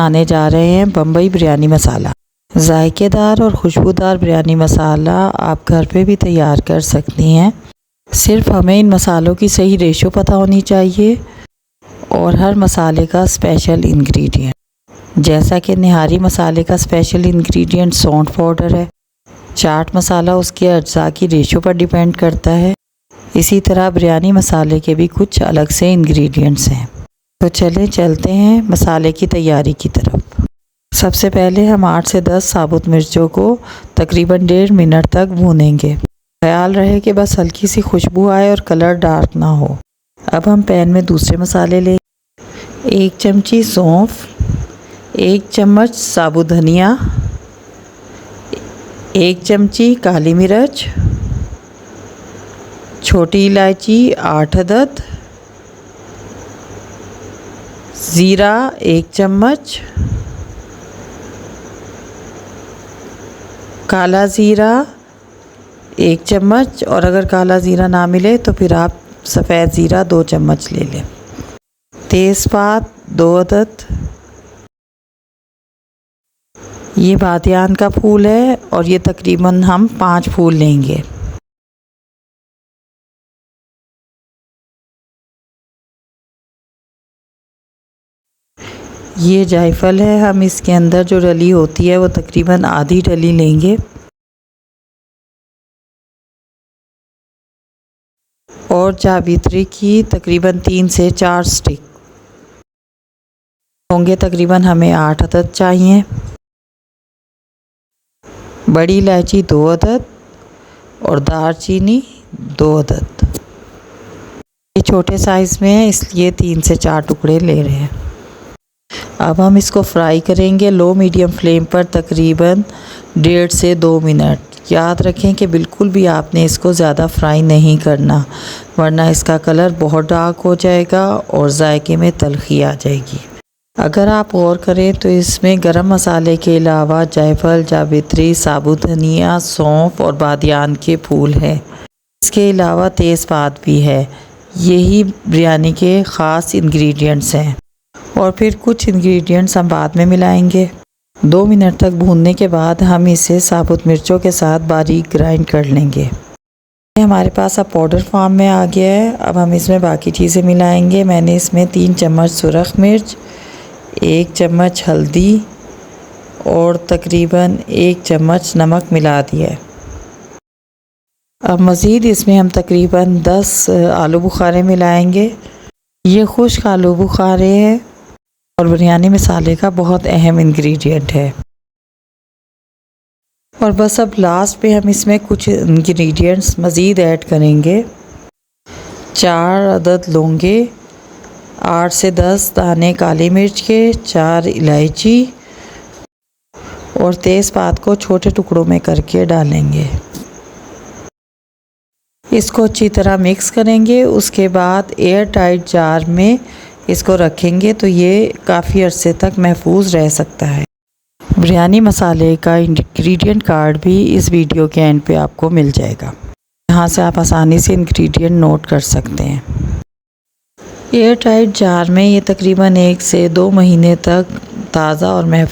बनाने जा रहे हैं बम्बई बिरयानी मसाला। जायकेदार और खुशबूदार बिरयानी मसाला आप घर पे भी तैयार कर सकती हैं। सिर्फ हमें इन मसालों की सही रेशो पता होनी चाहिए और हर मसाले का स्पेशल इंग्रेडिएंट। जैसा कि निहारी मसाले का स्पेशल इंग्रेडिएंट सौंठ पाउडर है, चाट मसाला उसके अज्जा की रेशो पर डिपेंड करता है, इसी तरह बिरयानी मसाले के भी कुछ अलग से इंग्रेडिएंट्स हैं। तो चलें चलते हैं मसाले की तैयारी की तरफ। सबसे पहले हम 8 से 10 साबुत मिर्चों को तकरीबन 1.5 मिनट तक भूनेंगे। ख्याल रहे कि बस हल्की सी खुशबू आए और कलर डार्क ना हो। अब हम पैन में दूसरे मसाले लेंगे। 1 चमची सौंफ, 1 चम्मच साबुत धनिया, 1 चमची काली मिर्च, छोटी इलायची 8 अदद, ज़ीरा 1 चम्मच, काला ज़ीरा 1 चम्मच, और अगर काला ज़ीरा ना मिले तो फिर आप सफ़ेद ज़ीरा 2 चम्मच ले लें। तेज़पात 2 अदद। ये बादियान का फूल है और ये तकरीबन हम 5 फूल लेंगे। ये जायफल है, हम इसके अंदर जो डली होती है वो तकरीबन आधी डली लेंगे। और जावित्री की तकरीबन 3 से 4 स्टिक होंगे, तकरीबन हमें 8 अदद चाहिए। बड़ी इलायची 2 अदद और दालचीनी 2 अदद। ये छोटे साइज़ में है इसलिए 3 से 4 टुकड़े ले रहे हैं। अब हम इसको फ्राई करेंगे लो मीडियम फ्लेम पर तकरीबन 1.5 से 2 मिनट। याद रखें कि बिल्कुल भी आपने इसको ज़्यादा फ्राई नहीं करना, वरना इसका कलर बहुत डार्क हो जाएगा और जायके में तलखी आ जाएगी। अगर आप गौर करें तो इसमें गरम मसाले के अलावा जायफल, जावित्री, साबुत धनिया, सौंफ और बादियान के फूल हैं। इसके अलावा तेज़पात भी है। यही बिरयानी के ख़ास इंग्रेडिएंट्स हैं और फिर कुछ इंग्रेडिएंट्स हम बाद में मिलाएंगे। 2 मिनट तक भूनने के बाद हम इसे साबुत मिर्चों के साथ बारीक ग्राइंड कर लेंगे। हमारे पास अब पाउडर फॉर्म में आ गया है। अब हम इसमें बाकी चीज़ें मिलाएंगे। मैंने इसमें 3 चम्मच सुरख मिर्च, 1 चम्मच हल्दी और तकरीबन 1 चम्मच नमक मिला दिया है। अब मज़ीद इसमें हम तकरीबन 10 आलू बुखारे मिलाएंगे। ये खुश्क आलू बुखारे हैं और बिरयानी मसाले का बहुत अहम इंग्रेडिएंट है। और बस अब लास्ट पे हम इसमें कुछ इंग्रेडिएंट्स मज़ीद ऐड करेंगे। 4 अदद लौंगे, 8 से 10 दाने काली मिर्च के, 4 इलायची और तेज़पात को छोटे टुकड़ों में करके डालेंगे। इसको अच्छी तरह मिक्स करेंगे। उसके बाद एयर टाइट जार में इसको रखेंगे तो ये काफ़ी अरसे तक महफूज रह सकता है। बिरयानी मसाले का इंग्रेडिएंट कार्ड भी इस वीडियो के एंड पे आपको मिल जाएगा। यहाँ से आप आसानी से इंग्रेडिएंट नोट कर सकते हैं। एयर टाइट जार में ये तकरीबन 1 से 2 महीने तक ताज़ा और महफूज